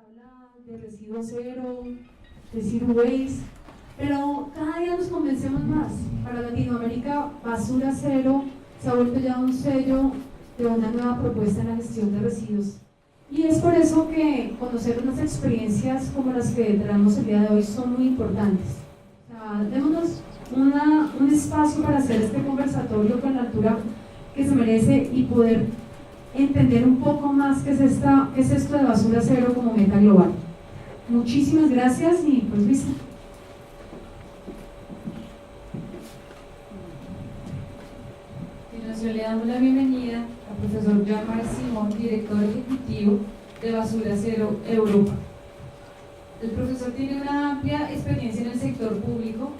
habla de residuo cero, de zero waste, pero cada día nos convencemos más. Para Latinoamérica, basura cero se ha vuelto ya un sello de una nueva propuesta en la gestión de residuos. Y es por eso que conocer unas experiencias como las que traemos el día de hoy son muy importantes. O sea, démonos un espacio para hacer este conversatorio con la altura que se merece y poder entender un poco más qué es esto de basura cero como meta global. Muchísimas gracias y pues Luisa. A continuación le damos la bienvenida al profesor Jean-Marc Simon, director ejecutivo de Basura Cero Europa. El profesor tiene una amplia experiencia en el sector público,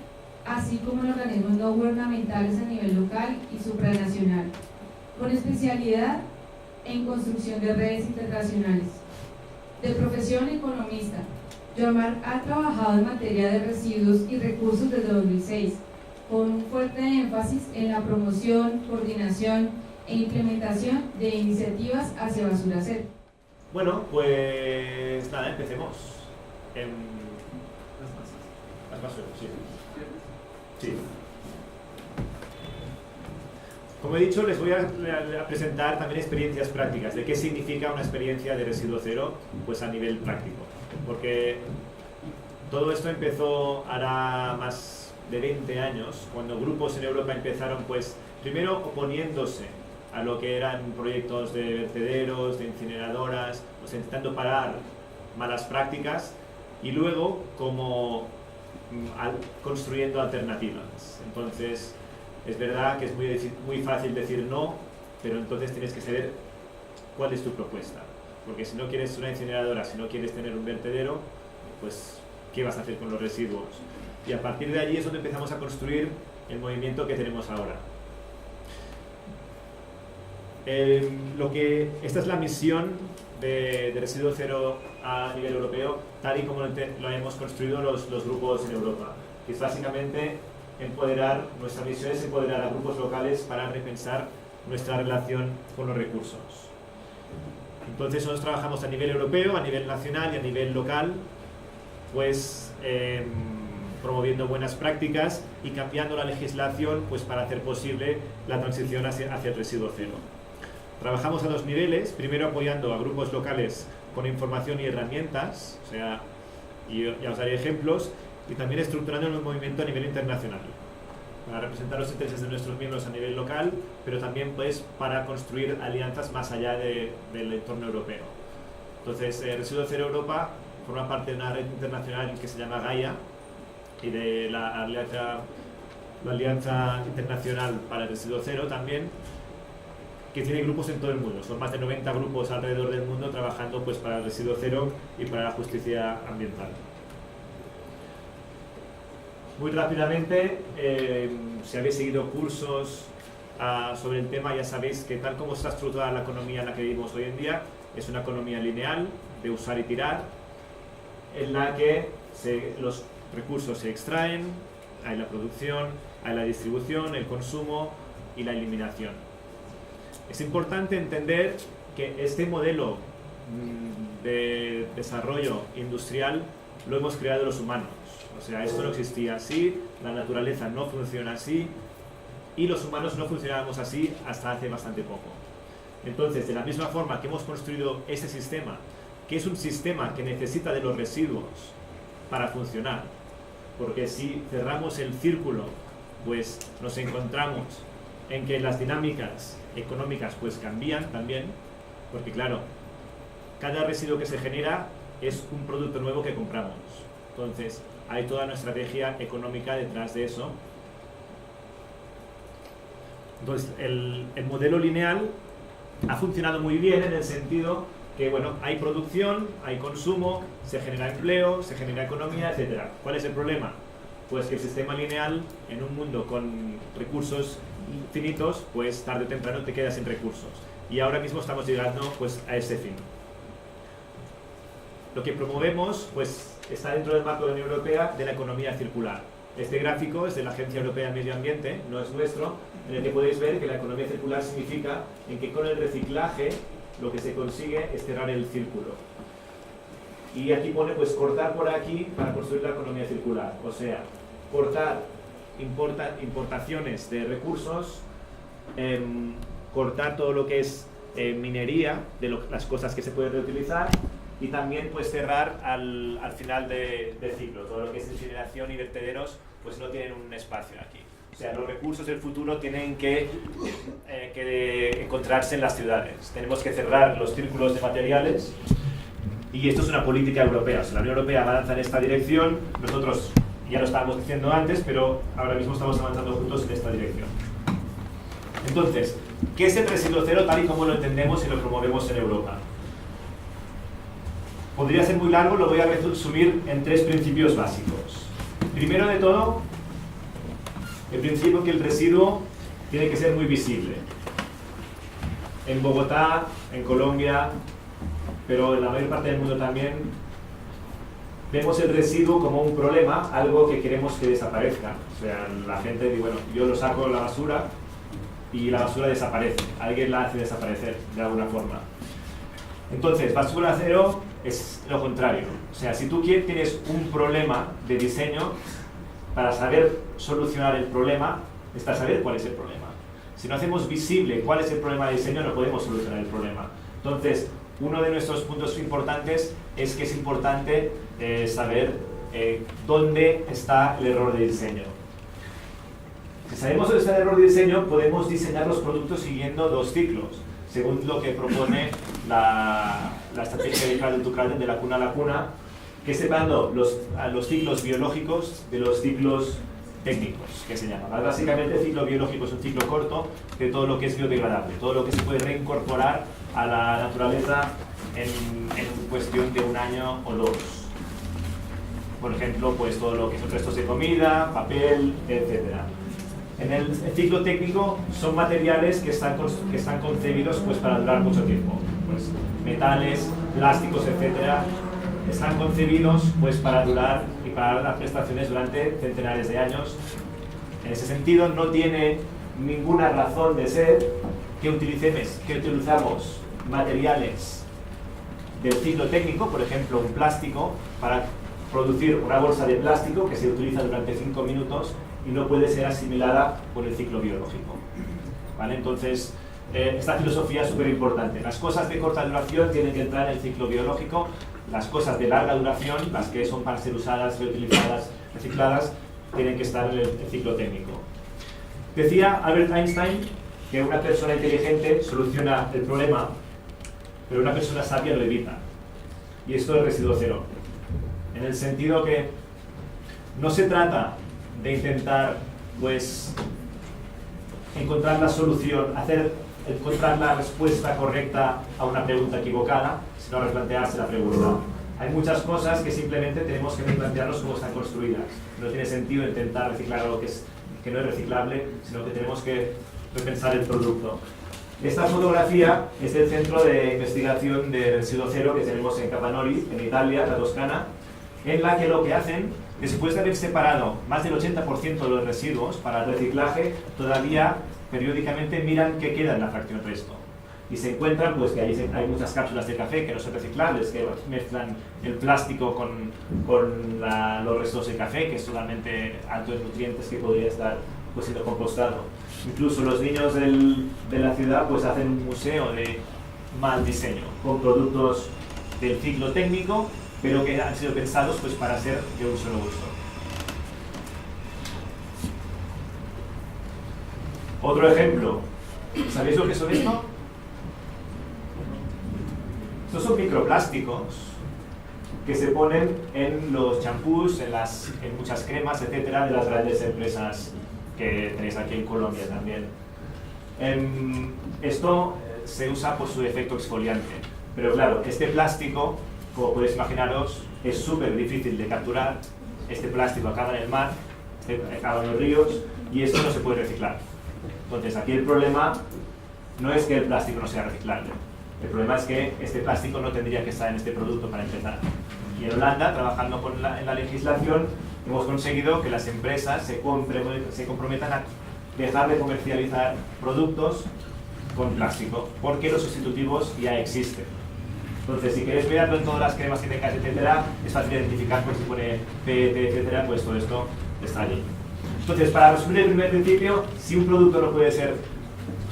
así como en organismos no gubernamentales a nivel local y supranacional, con especialidad en construcción de redes internacionales. De profesión economista, Jean-Marc ha trabajado en materia de residuos y recursos desde 2006, con un fuerte énfasis en la promoción, coordinación e implementación de iniciativas hacia basura cero. Bueno, pues nada, empecemos. Las basuras, sí. Sí. Como he dicho, les voy a presentar también experiencias prácticas de qué significa una experiencia de residuo cero, pues a nivel práctico. Porque todo esto empezó hará más de 20 años, cuando grupos en Europa empezaron, pues, primero oponiéndose a lo que eran proyectos de vertederos, de incineradoras, pues intentando parar malas prácticas, y luego como construyendo alternativas. Entonces, es verdad que es muy fácil decir no, pero entonces tienes que saber cuál es tu propuesta. Porque si no quieres una incineradora, si no quieres tener un vertedero, pues ¿qué vas a hacer con los residuos? Y a partir de allí es donde empezamos a construir el movimiento que tenemos ahora. Esta es la misión de residuo cero a nivel europeo, tal y como lo hemos construido los grupos en Europa. Que es básicamente nuestra misión es empoderar a grupos locales para repensar nuestra relación con los recursos. Entonces nosotros trabajamos a nivel europeo, a nivel nacional y a nivel local, pues promoviendo buenas prácticas y cambiando la legislación, pues para hacer posible la transición hacia el residuo cero. Trabajamos a dos niveles, primero apoyando a grupos locales con información y herramientas, o sea, y ya os daré ejemplos, y también estructurando el movimiento a nivel internacional, para representar los intereses de nuestros miembros a nivel local, pero también pues para construir alianzas más allá del entorno europeo. Entonces, Residuo Cero Europa forma parte de una red internacional que se llama Gaia y de la Alianza Internacional para el Residuo Cero también, que tiene grupos en todo el mundo. Son más de 90 grupos alrededor del mundo trabajando pues para el residuo cero y para la justicia ambiental. Muy rápidamente, si habéis seguido cursos sobre el tema, ya sabéis que tal como está estructurada la economía en la que vivimos hoy en día, es una economía lineal, de usar y tirar, en la que los recursos se extraen, hay la producción, hay la distribución, el consumo y la eliminación. Es importante entender que este modelo de desarrollo industrial lo hemos creado los humanos. O sea, esto no existía así, la naturaleza no funciona así y los humanos no funcionábamos así hasta hace bastante poco. Entonces, de la misma forma que hemos construido este sistema, que es un sistema que necesita de los residuos para funcionar, porque si cerramos el círculo, pues nos encontramos en que las dinámicas económicas pues cambian también, porque claro, cada residuo que se genera es un producto nuevo que compramos. Entonces, hay toda una estrategia económica detrás de eso. Entonces, el modelo lineal ha funcionado muy bien en el sentido que, bueno, hay producción, hay consumo, se genera empleo, se genera economía, etc. ¿Cuál es el problema? Pues que el sistema lineal, en un mundo con recursos infinitos, pues tarde o temprano te quedas sin recursos. Y ahora mismo estamos llegando pues a ese fin. Lo que promovemos pues está dentro del marco de la Unión Europea de la economía circular. Este gráfico es de la Agencia Europea de Medio Ambiente, no es nuestro, en el que podéis ver que la economía circular significa en que con el reciclaje lo que se consigue es cerrar el círculo. Y aquí pone pues cortar por aquí para construir la economía circular, o sea, cortar importaciones de recursos, cortar todo lo que es minería, de las cosas que se pueden reutilizar, y también pues cerrar al final del ciclo, todo lo que es incineración y vertederos pues no tienen un espacio aquí. O sea, los recursos del futuro tienen que encontrarse en las ciudades. Tenemos que cerrar los círculos de materiales, y esto es una política europea. O sea, la Unión Europea avanza en esta dirección, nosotros ya lo estábamos diciendo antes, pero ahora mismo estamos avanzando juntos en esta dirección. Entonces, ¿qué es el residuo cero tal y como lo entendemos y lo promovemos en Europa? Podría ser muy largo, lo voy a resumir en 3 principios básicos. Primero de todo, el principio que el residuo tiene que ser muy visible. En Bogotá, en Colombia, pero en la mayor parte del mundo también, vemos el residuo como un problema, algo que queremos que desaparezca. O sea, la gente dice, bueno, yo lo saco de la basura y la basura desaparece. Alguien la hace desaparecer de alguna forma. Entonces, basura cero es lo contrario. O sea, si tú tienes un problema de diseño, para saber solucionar el problema, está saber cuál es el problema. Si no hacemos visible cuál es el problema de diseño, no podemos solucionar el problema. Entonces, uno de nuestros puntos importantes es que es importante saber dónde está el error de diseño. Si sabemos dónde está el error de diseño, podemos diseñar los productos siguiendo 2 ciclos, según lo que propone la estrategia de Cradle to Cradle, de la cuna a la cuna, que separando los ciclos biológicos de los ciclos técnicos, que se llaman. Básicamente, el ciclo biológico es un ciclo corto de todo lo que es biodegradable, todo lo que se puede reincorporar a la naturaleza en cuestión de 1 año o 2. Por ejemplo, pues todo lo que son restos de comida, papel, etc. En el ciclo técnico son materiales que están concebidos pues, para durar mucho tiempo. Pues, metales, plásticos, etc. están concebidos pues, para durar y para dar prestaciones durante centenares de años. En ese sentido, no tiene ninguna razón de ser que utilizamos materiales del ciclo técnico, por ejemplo, un plástico, para producir una bolsa de plástico que se utiliza durante 5 minutos y no puede ser asimilada por el ciclo biológico. ¿Vale? Entonces, esta filosofía es súper importante. Las cosas de corta duración tienen que entrar en el ciclo biológico, las cosas de larga duración, las que son para ser usadas, reutilizadas, recicladas, tienen que estar en el ciclo técnico. Decía Albert Einstein que una persona inteligente soluciona el problema, pero una persona sabia lo evita. Y esto es residuo cero. En el sentido que no se trata de intentar, pues, encontrar la solución, encontrar la respuesta correcta a una pregunta equivocada, sino replantearse la pregunta. Hay muchas cosas que simplemente tenemos que replantearnos cómo están construidas. No tiene sentido intentar reciclar algo que no es reciclable, sino que tenemos que repensar el producto. Esta fotografía es del Centro de Investigación de Residuo Cero que tenemos en Capanoli, en Italia, la Toscana, en la que lo que hacen, después de haber separado más del 80% de los residuos para el reciclaje, todavía periódicamente miran qué queda en la fracción resto. Y se encuentran pues, que hay muchas cápsulas de café que no son reciclables, que mezclan el plástico con los restos de café, que es solamente alto en nutrientes que podría estar pues, siendo compostado. Incluso los niños de la ciudad pues, hacen un museo de mal diseño, con productos del ciclo técnico, pero que han sido pensados pues, para ser de un solo uso. Otro ejemplo, ¿sabéis lo que son esto? Estos son microplásticos que se ponen en los champús, en muchas cremas, etcétera, de las grandes empresas que tenéis aquí en Colombia también. Esto se usa por su efecto exfoliante, pero claro, este plástico, como podéis imaginaros, es súper difícil de capturar. Este plástico acaba en el mar, acaba en los ríos, y esto no se puede reciclar. Entonces, aquí el problema no es que el plástico no sea reciclable. El problema es que este plástico no tendría que estar en este producto para empezar. Y en Holanda, trabajando en la legislación, hemos conseguido que las empresas se comprometan a dejar de comercializar productos con plástico, porque los sustitutivos ya existen. Entonces, si queréis mirarlo en todas las cremas que tengáis, etcétera, es fácil identificar porque si pone PET, etcétera, pues todo esto está allí. Entonces, para resumir el primer principio, si un producto no puede ser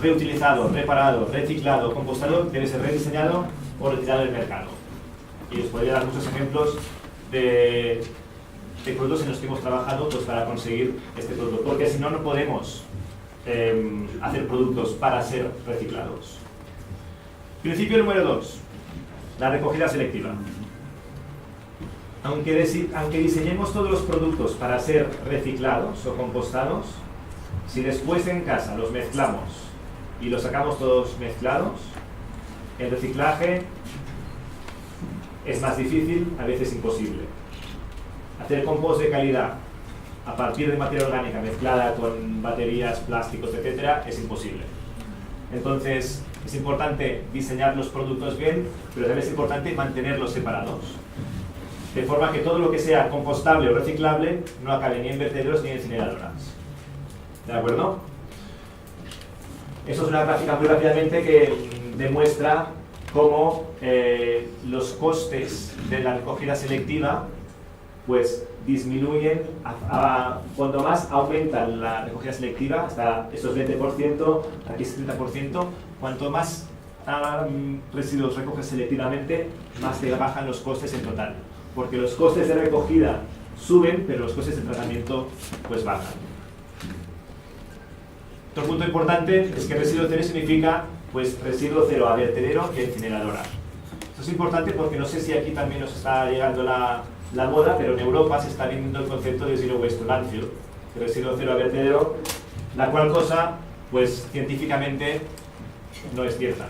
reutilizado, reparado, reciclado, compostado, debe ser rediseñado o retirado del mercado. Y os podría dar muchos ejemplos de productos en los que hemos trabajado pues, para conseguir este producto, porque si no, no podemos hacer productos para ser reciclados. Principio número 2, la recogida selectiva. Aunque diseñemos todos los productos para ser reciclados o compostados, si después en casa los mezclamos y los sacamos todos mezclados, el reciclaje es más difícil, a veces imposible. Hacer compost de calidad a partir de materia orgánica mezclada con baterías, plásticos, etcétera, es imposible. Entonces, es importante diseñar los productos bien, pero también es importante mantenerlos separados. De forma que todo lo que sea compostable o reciclable no acabe ni en vertederos ni en incineradoras. ¿De acuerdo? Eso es una gráfica muy rápidamente que demuestra cómo los costes de la recogida selectiva pues disminuyen cuanto más aumenta la recogida selectiva, hasta esos 20%, aquí es 30%, cuanto más residuos recoges selectivamente, más te bajan los costes en total. Porque los costes de recogida suben, pero los costes de tratamiento pues bajan. Otro punto importante es que residuo cero significa pues residuo cero a vertedero y a incineradora. Esto es importante porque no sé si aquí también nos está llegando la moda, pero en Europa se está viendo el concepto de zero waste to landfill, de residuo cero a vertedero, la cual cosa pues científicamente no es cierta.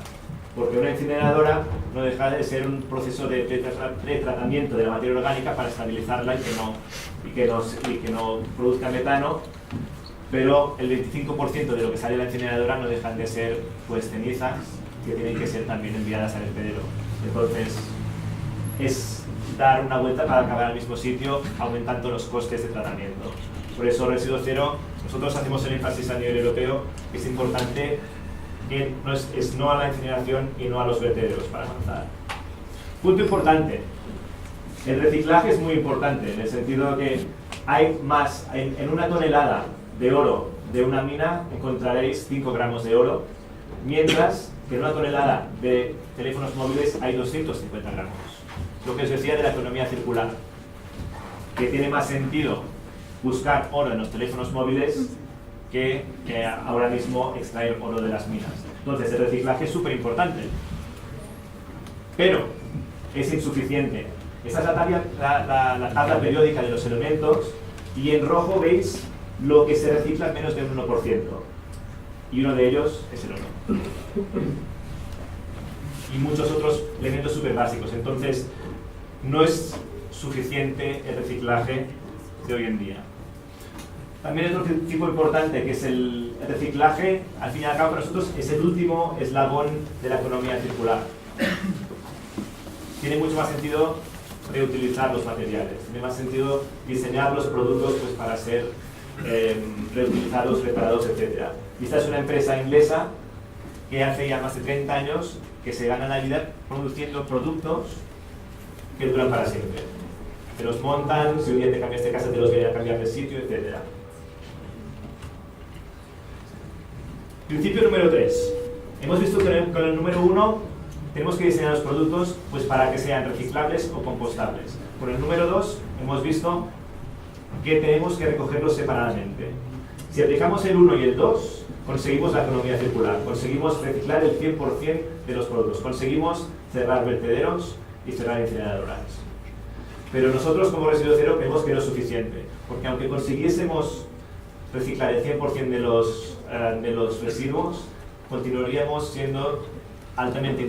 Porque una incineradora no deja de ser un proceso de tratamiento de la materia orgánica para estabilizarla y que no produzca metano, pero el 25% de lo que sale de la incineradora no dejan de ser pues, cenizas que tienen que ser también enviadas al vertedero. Entonces, es dar una vuelta para acabar al mismo sitio, aumentando los costes de tratamiento. Por eso, residuo cero, nosotros hacemos el énfasis a nivel europeo, que es importante que es no a la incineración y no a los vertederos para avanzar. Punto importante, el reciclaje es muy importante en el sentido que hay más, en una tonelada de oro de una mina encontraréis 5 gramos de oro, mientras que en una tonelada de teléfonos móviles hay 250 gramos. Lo que os decía de la economía circular, que tiene más sentido buscar oro en los teléfonos móviles que ahora mismo extraer oro de las minas. Entonces el reciclaje es súper importante, pero es insuficiente. Esta es la tabla periódica de los elementos y en rojo veis lo que se recicla menos del 1%, y uno de ellos es el oro. Y muchos otros elementos súper básicos. Entonces no es suficiente el reciclaje de hoy en día. También otro tipo importante que es el reciclaje, al fin y al cabo para nosotros es el último eslabón de la economía circular. Tiene mucho más sentido reutilizar los materiales, tiene más sentido diseñar los productos pues, para ser reutilizados, reparados, etc. Y esta es una empresa inglesa que hace ya más de 30 años que se gana la vida produciendo productos que duran para siempre. Te los montan, si un día te cambias de casa te los vienen a cambiar de sitio, etc. Principio número 3. Hemos visto que con el número 1 tenemos que diseñar los productos pues, para que sean reciclables o compostables. Con el número 2 hemos visto que tenemos que recogerlos separadamente. Si aplicamos el 1 y el 2, conseguimos la economía circular, conseguimos reciclar el 100% de los productos, conseguimos cerrar vertederos y cerrar incineradoras. Pero nosotros como residuo cero vemos que no es suficiente, porque aunque consiguiésemos reciclar el 100% de los residuos, continuaríamos siendo altamente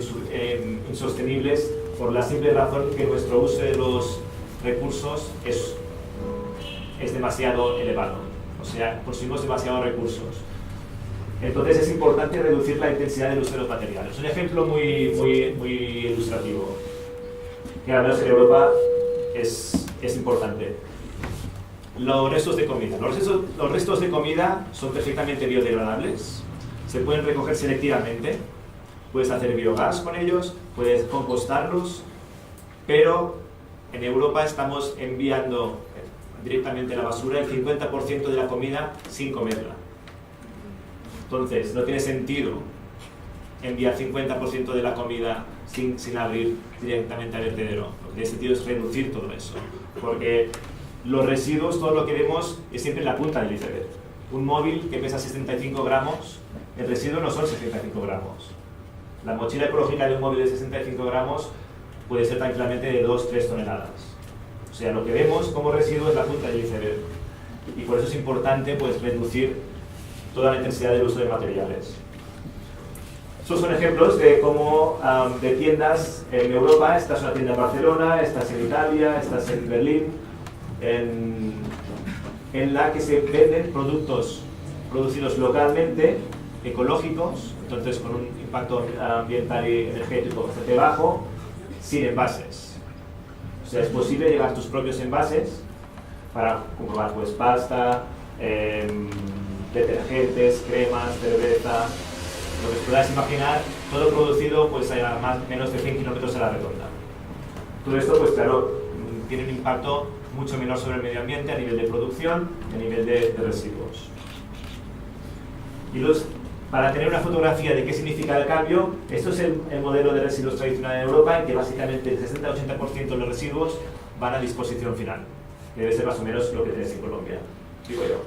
insostenibles por la simple razón que nuestro uso de los recursos es demasiado elevado, o sea, consumimos demasiados recursos. Entonces es importante reducir la intensidad del uso de los materiales. Un ejemplo muy ilustrativo, que al menos en Europa es importante. Los restos de comida. Los restos de comida son perfectamente biodegradables, se pueden recoger selectivamente, puedes hacer biogás con ellos, puedes compostarlos, pero en Europa estamos enviando directamente la basura, el 50% de la comida sin comerla. Entonces, no tiene sentido enviar 50% de la comida sin abrir directamente al vertedero. Lo que tiene sentido es reducir todo eso, porque los residuos, todo lo que vemos es siempre la punta del iceberg. Un móvil que pesa 65 gramos, el residuo no son 65 gramos. La mochila ecológica de un móvil de 65 gramos puede ser tranquilamente de 2-3 toneladas. O sea, lo que vemos como residuo es la punta del iceberg. Y por eso es importante pues, reducir toda la intensidad del uso de materiales. Estos son ejemplos de cómo de tiendas en Europa. Esta es una tienda en Barcelona, esta es en Italia, esta es en Berlín, en la que se venden productos producidos localmente, ecológicos, entonces con un impacto ambiental y energético bastante bajo, sin envases. O sea, es posible llevar tus propios envases para comprobar pues, pasta, detergentes, cremas, cerveza, lo que os podáis imaginar, todo producido pues, a menos de 100 kilómetros a la redonda. Todo esto, pues claro, tiene un impacto mucho menor sobre el medio ambiente a nivel de producción y a nivel de residuos. Y para tener una fotografía de qué significa el cambio, esto es el modelo de residuos tradicional en Europa, en que básicamente el 60-80% de los residuos van a disposición final, que debe ser más o menos lo que tenéis en Colombia, digo yo.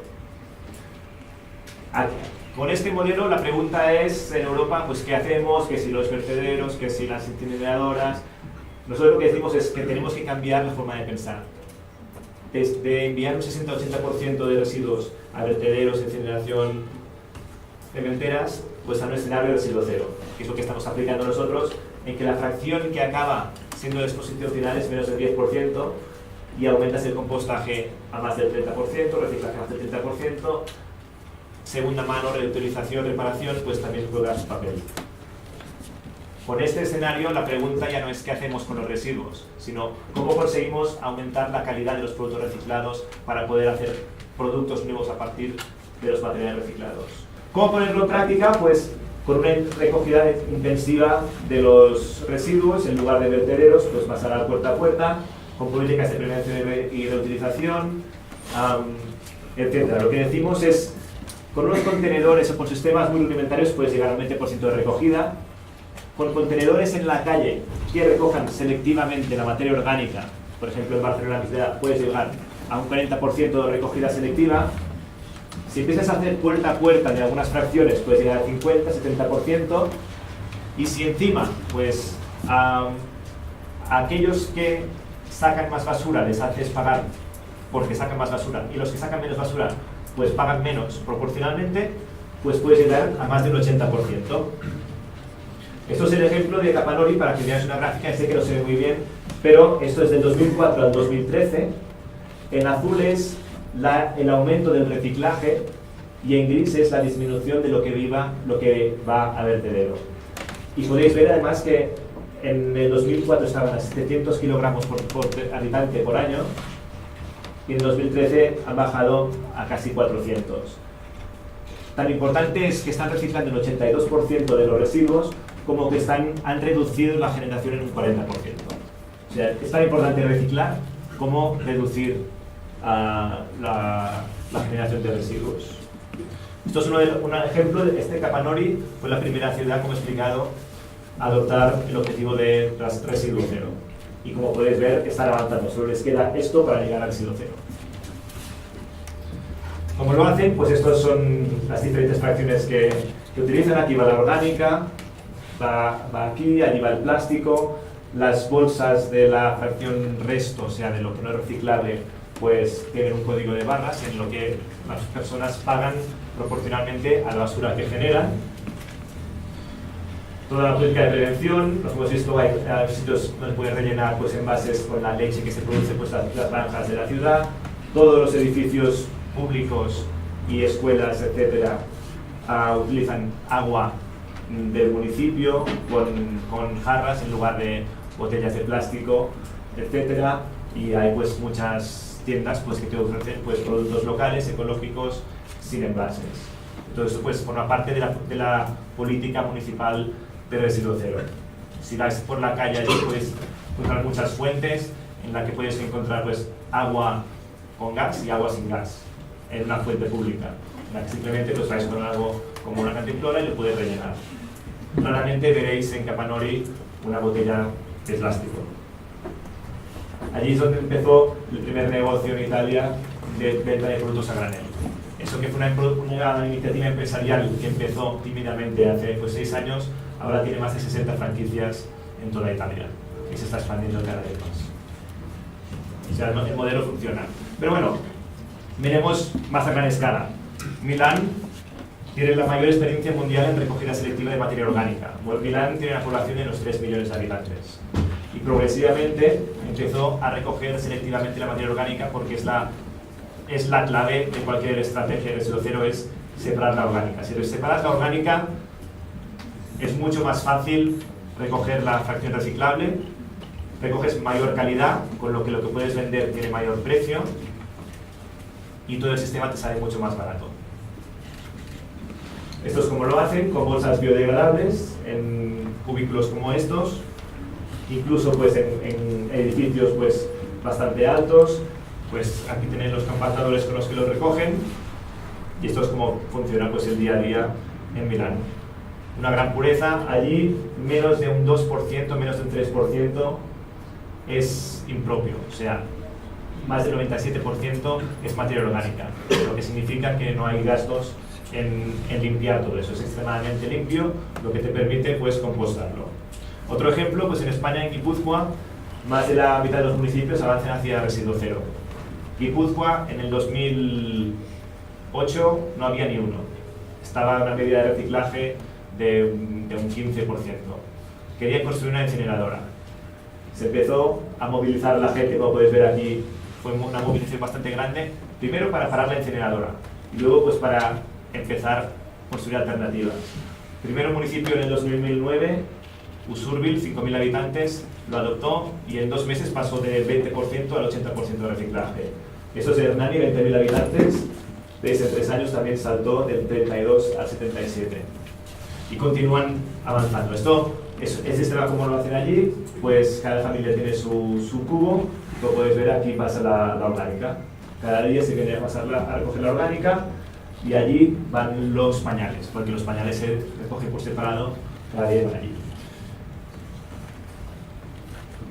Aquí. Con este modelo la pregunta es, en Europa, pues ¿qué hacemos? ¿Qué si los vertederos? ¿Qué si las incineradoras? Nosotros lo que decimos es que tenemos que cambiar la forma de pensar. Desde enviar un 60-80% de residuos a vertederos, incineración, cementeras, pues a un escenario de residuo cero, que es lo que estamos aplicando nosotros, en que la fracción que acaba siendo de exposición final es menos del 10% y aumentas el compostaje a más del 30%, reciclaje a más del 30%, segunda mano, reutilización, reparación, pues también juega su papel. Con este escenario la pregunta ya no es qué hacemos con los residuos, sino cómo conseguimos aumentar la calidad de los productos reciclados para poder hacer productos nuevos a partir de los materiales reciclados. ¿Cómo ponerlo en práctica? Pues con una recogida intensiva de los residuos en lugar de vertederos, pues pasar al puerta a puerta, con políticas de prevención y reutilización, etc. Lo que decimos es, con unos contenedores o con sistemas muy rudimentarios puedes llegar a un 20% de recogida. Con contenedores en la calle que recojan selectivamente la materia orgánica, por ejemplo en Barcelona puedes llegar a un 40% de recogida selectiva. Si empiezas a hacer puerta a puerta de algunas fracciones, puedes llegar al 50-70%. Y si encima, pues, a aquellos que sacan más basura les haces pagar porque sacan más basura, y los que sacan menos basura, pues pagan menos proporcionalmente, pues puedes llegar a más del 80%. Esto es el ejemplo de Capanori, para que veáis una gráfica. Sé que no se ve muy bien, pero esto es del 2004 al 2013. En azul es el aumento del reciclaje y en gris es la disminución de lo que va a vertedero. Y podéis ver además que en el 2004 estaban a 700 kilogramos por habitante por año y en 2013 han bajado a casi 400. Tan importante es que están reciclando el 82% de los residuos como que han reducido la generación en un 40%. O sea, es tan importante reciclar como reducir la generación de residuos. Esto es un ejemplo de Capanori fue la primera ciudad, como he explicado, a adoptar el objetivo de residuo cero. Y como podéis ver, están avanzando. Solo les queda esto para llegar al residuo cero. ¿Cómo lo hacen? Pues estas son las diferentes fracciones que utilizan. Aquí va la orgánica, va aquí, allí va el plástico. Las bolsas de la fracción resto, o sea, de lo que no es reciclable, pues tienen un código de barras en lo que las personas pagan proporcionalmente a la basura que generan. Toda la política de prevención, nos hemos visto, hay sitios donde puedes rellenar pues, envases con la leche que se produce pues, las granjas de la ciudad. Todos los edificios públicos y escuelas, etcétera, utilizan agua del municipio con jarras en lugar de botellas de plástico, etcétera. Y hay pues muchas tiendas pues, que te ofrecen pues, productos locales, ecológicos, sin envases. Entonces, pues forma parte de la política municipal de residuo cero. Si vais por la calle allí podéis encontrar muchas fuentes en las que puedes encontrar pues, agua con gas y agua sin gas en una fuente pública, en la que simplemente pues, vais con algo como una cantimplora y lo podéis rellenar. Raramente veréis en Capanori una botella de plástico. Allí es donde empezó el primer negocio en Italia de venta de productos a granel. Eso que fue una iniciativa empresarial que empezó tímidamente hace pues, 6 años, ahora tiene más de 60 franquicias en toda Italia y se está expandiendo cada vez más. O sea, el modelo funciona. Pero bueno, miremos más a gran escala. Milán tiene la mayor experiencia mundial en recogida selectiva de materia orgánica. Milán tiene una población de unos 3 millones de habitantes. Y progresivamente empezó a recoger selectivamente la materia orgánica porque es la clave de cualquier estrategia de residuo cero, es separar la orgánica. Si separas la orgánica, es mucho más fácil recoger la fracción reciclable, recoges mayor calidad, con lo que puedes vender tiene mayor precio y todo el sistema te sale mucho más barato. Esto es como lo hacen, con bolsas biodegradables, en cubículos como estos, incluso pues, en edificios pues, bastante altos. Pues aquí tenéis los compactadores con los que lo recogen y esto es como funciona pues, el día a día en Milán. Una gran pureza, allí menos de un 2%, menos de un 3% es impropio, o sea, más del 97% es materia orgánica, lo que significa que no hay gastos en limpiar todo eso, es extremadamente limpio, lo que te permite pues, compostarlo. Otro ejemplo, pues en España, en Guipúzcoa, más de la mitad de los municipios avanzan hacia residuo cero. Guipúzcoa, en el 2008 no había ni uno. Estaba en una medida de reciclaje de un 15%. Querían construir una incineradora. Se empezó a movilizar la gente, como podéis ver aquí, fue una movilización bastante grande, primero para parar la incineradora y luego pues para empezar a construir alternativas. Primero municipio en el 2009, Usurbil, 5.000 habitantes, lo adoptó y en 2 meses pasó del 20% al 80% de reciclaje. Eso es de Hernani, 20.000 habitantes, desde 3 años también saltó del 32 al 77. Y continúan avanzando. Esto es el sistema como lo hacen allí, pues cada familia tiene su cubo, como podéis ver aquí pasa la orgánica. Cada día se viene a recoger la orgánica y allí van los pañales, porque los pañales se recogen por separado, cada día van allí.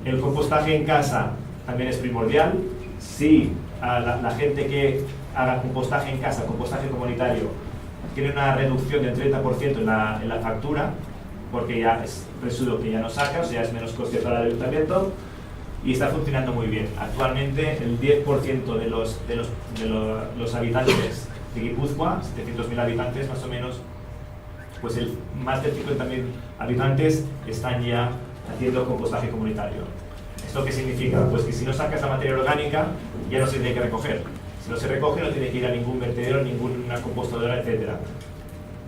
El compostaje en casa también es primordial. Si a la gente que haga compostaje en casa, compostaje comunitario, tiene una reducción del 30% en la factura, porque ya es residuo que ya no saca, o sea, es menos coste para el ayuntamiento, y está funcionando muy bien. Actualmente el 10% de los habitantes de Guipúzcoa, 700.000 habitantes más o menos, pues más de 50.000 habitantes están ya haciendo compostaje comunitario. ¿Esto qué significa? Pues que si no sacas la materia orgánica, ya no se tiene que recoger. Si no se recoge, no tiene que ir a ningún vertedero, ninguna compostadora, etc.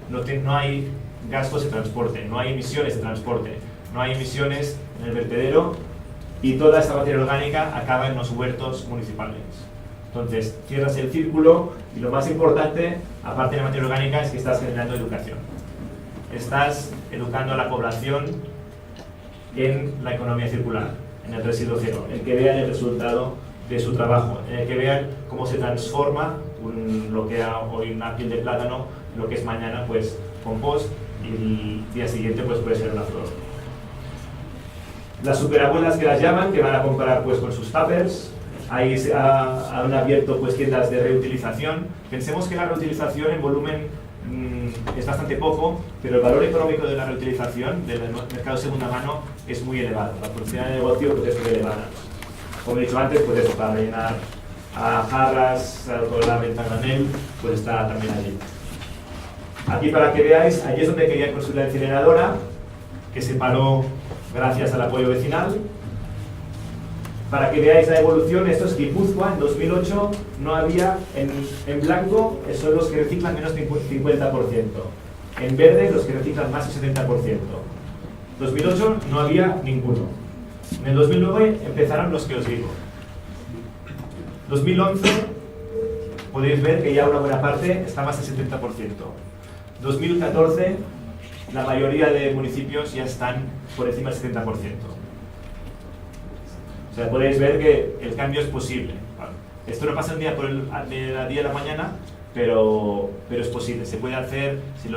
No hay gastos de transporte, no hay emisiones de transporte, no hay emisiones en el vertedero y toda esta materia orgánica acaba en los huertos municipales. Entonces, cierras el círculo y lo más importante, aparte de la materia orgánica, es que estás generando educación. Estás educando a la población en la economía circular, en el residuo cero, en que vean el resultado de su trabajo, en el que vean cómo se transforma lo que hoy una piel de plátano, lo que es mañana pues compost y el día siguiente pues puede ser una flor. Las superabuelas que las llaman, que van a comprar pues con sus tuppers, ahí han abierto pues tiendas de reutilización. Pensemos que la reutilización en volumen es bastante poco, pero el valor económico de la reutilización del mercado de segunda mano es muy elevado. La oportunidad de negocio pues, es muy elevada. Como he dicho antes, pues eso, para rellenar a jarras, con la venta granel, pues está también allí. Aquí para que veáis, allí es donde querían construir la incineradora, que se paró gracias al apoyo vecinal. Para que veáis la evolución, esto es Guipúzcoa, en 2008 no había, en blanco son los que reciclan menos del 50%, en verde los que reciclan más del 70%. En 2008 no había ninguno. En el 2009 empezaron los que os digo. 2011 podéis ver que ya una buena parte está más del 70%. 2014 la mayoría de municipios ya están por encima del 70%. O sea, podéis ver que el cambio es posible. Esto no pasa de la día a la mañana, pero es posible. Se puede hacer si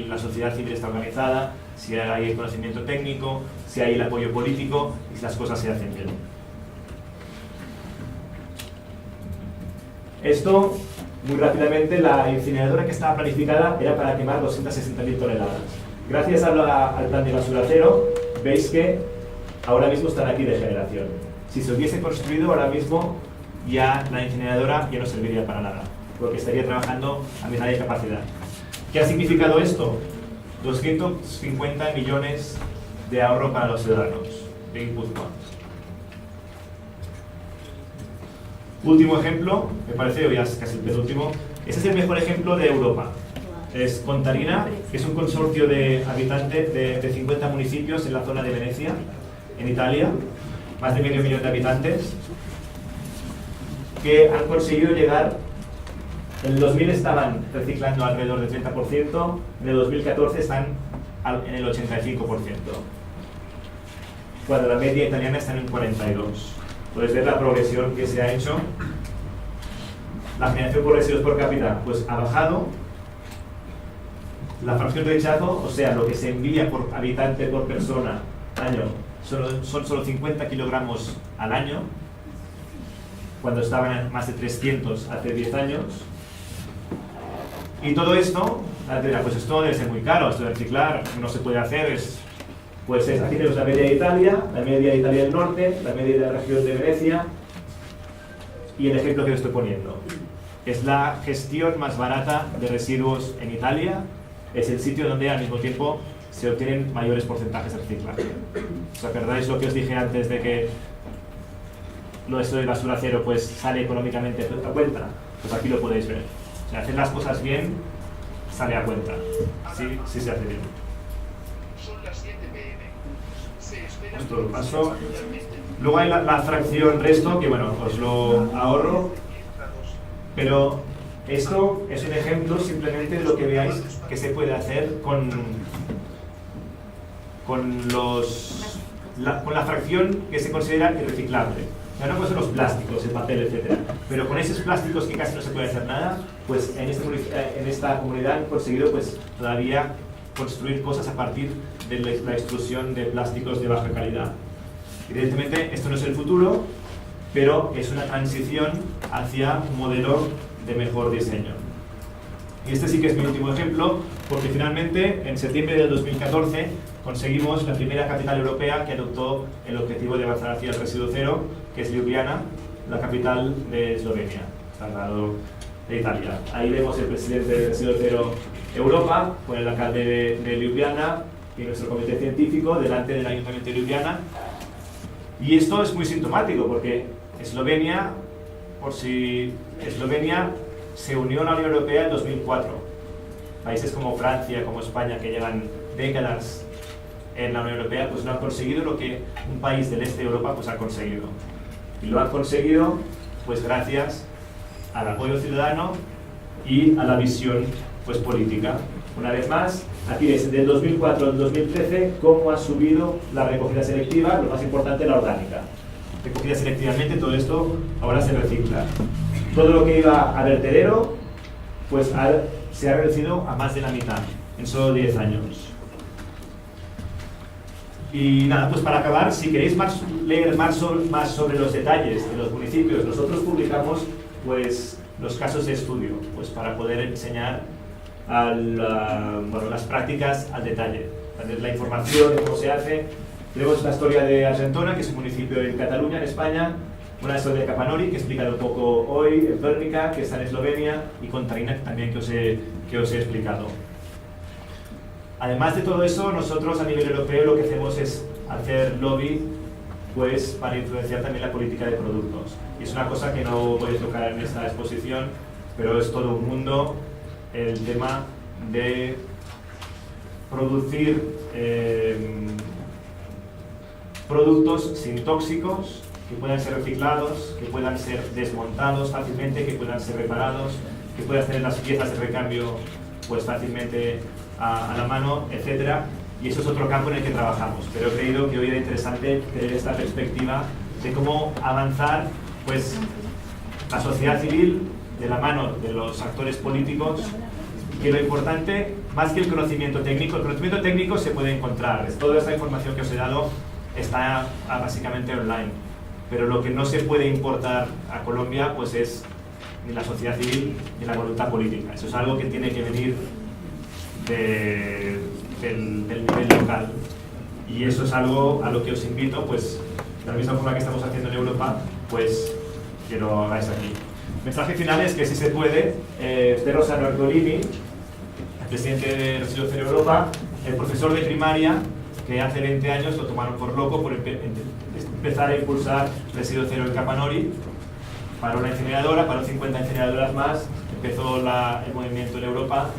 la sociedad civil está organizada, si hay el conocimiento técnico, si hay el apoyo político y si las cosas se hacen bien. Esto, muy rápidamente, la incineradora que estaba planificada era para quemar 260.000 toneladas. Gracias al plan de basura cero, veis que ahora mismo están aquí de generación. Si se hubiese construido ahora mismo, ya la incineradora ya no serviría para nada, porque estaría trabajando a mitad de capacidad. ¿Qué ha significado esto? 250 millones de ahorro para los ciudadanos de Guipúzcoa. Último ejemplo, me parece, ya es casi el penúltimo. Este es el mejor ejemplo de Europa. Es Contarina, que es un consorcio de habitantes de 50 municipios en la zona de Venecia, en Italia, más de medio millón de habitantes, que han conseguido llegar. En el 2000 estaban reciclando alrededor del 30%, en el 2014 están en el 85%, cuando la media italiana está en el 42%. Puedes ver la progresión que se ha hecho. La generación por residuos por cápita pues ha bajado. La fracción de rechazo, o sea, lo que se envía por habitante por persona año, son solo 50 kilogramos al año, cuando estaban en más de 300 hace 10 años. Y todo esto, pues esto debe ser muy caro, esto de reciclar no se puede hacer. Aquí tenemos la media de Italia, la media de Italia del norte, la media de la región de Venecia, y el ejemplo que os estoy poniendo. Es la gestión más barata de residuos en Italia, es el sitio donde al mismo tiempo se obtienen mayores porcentajes de reciclaje. ¿Os acordáis lo que os dije antes de que esto de basura cero pues sale económicamente a cuenta? Pues aquí lo podéis ver. O sea, hacer las cosas bien sale a cuenta, sí se hace bien. Son las 7 p.m. Se espera Esto lo paso. Luego hay la fracción resto, que bueno, os lo ahorro, pero esto es un ejemplo simplemente de lo que veáis que se puede hacer con la fracción que se considera irreciclable. Ya no son los plásticos, el papel, etc. Pero con esos plásticos que casi no se puede hacer nada, pues en esta comunidad han conseguido pues todavía construir cosas a partir de la extrusión de plásticos de baja calidad. Evidentemente esto no es el futuro, pero es una transición hacia un modelo de mejor diseño. Y este sí que es mi último ejemplo, porque finalmente en septiembre del 2014 conseguimos la primera capital europea que adoptó el objetivo de avanzar hacia el residuo cero, que es Ljubljana, la capital de Eslovenia, al lado de Italia. Ahí vemos el presidente de Residuo Cero Europa, con el alcalde de Ljubljana y nuestro comité científico delante del ayuntamiento de Ljubljana. Y esto es muy sintomático porque Eslovenia se unió a la Unión Europea en 2004. Países como Francia, como España, que llevan décadas en la Unión Europea, pues no han conseguido lo que un país del este de Europa pues ha conseguido. Y lo han conseguido pues gracias al apoyo ciudadano y a la visión pues política. Una vez más, aquí veis del 2004 al 2013 cómo ha subido la recogida selectiva, lo más importante, la orgánica. Recogida selectivamente, todo esto ahora se recicla. Todo lo que iba a vertedero pues se ha reducido a más de la mitad en solo 10 años. Y nada, pues para acabar, si queréis leer más sobre los detalles de los municipios, nosotros publicamos pues los casos de estudio, pues para poder enseñar las prácticas al detalle, la información de cómo se hace. Tenemos la historia de Argentona, que es un municipio en Cataluña, en España, una historia de Capanori, que he explicado un poco hoy, en Pérnica, que está en Eslovenia, y Contarina, también que os he explicado. Además de todo eso, nosotros a nivel europeo lo que hacemos es hacer lobby pues, para influenciar también la política de productos. Y es una cosa que no voy a tocar en esta exposición, pero es todo un mundo el tema de producir productos sin tóxicos, que puedan ser reciclados, que puedan ser desmontados fácilmente, que puedan ser reparados, que puedan tener las piezas de recambio pues, fácilmente a la mano, etcétera. Y eso es otro campo en el que trabajamos. Pero he creído que hoy era interesante tener esta perspectiva de cómo avanzar, pues, la sociedad civil de la mano de los actores políticos, que lo importante, más que el conocimiento técnico se puede encontrar. Toda esta información que os he dado está básicamente online. Pero lo que no se puede importar a Colombia, pues es ni la sociedad civil ni la voluntad política. Eso es algo que tiene que venir del nivel local. Y eso es algo a lo que os invito, pues, de la misma forma que estamos haciendo en Europa, pues, que lo hagáis aquí. El mensaje final es que si se puede, de Rossano Ardolini, el presidente de Residuo Cero Europa, el profesor de primaria, que hace 20 años lo tomaron por loco por empezar a impulsar Residuo Cero en Capanori, paró una incineradora, paró 50 incineradoras más, empezó el movimiento en Europa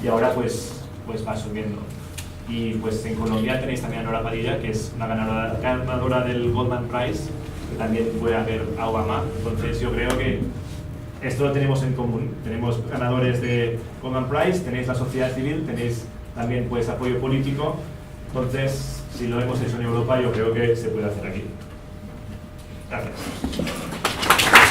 y ahora pues va subiendo. Y pues en Colombia tenéis también a Nora Padilla, que es una ganadora del Goldman Prize, que también fue a ver a Obama. Entonces yo creo que esto lo tenemos en común. Tenemos ganadores de Goldman Prize, tenéis la sociedad civil, tenéis también pues apoyo político. Entonces, si lo hemos hecho en Europa, yo creo que se puede hacer aquí. Gracias.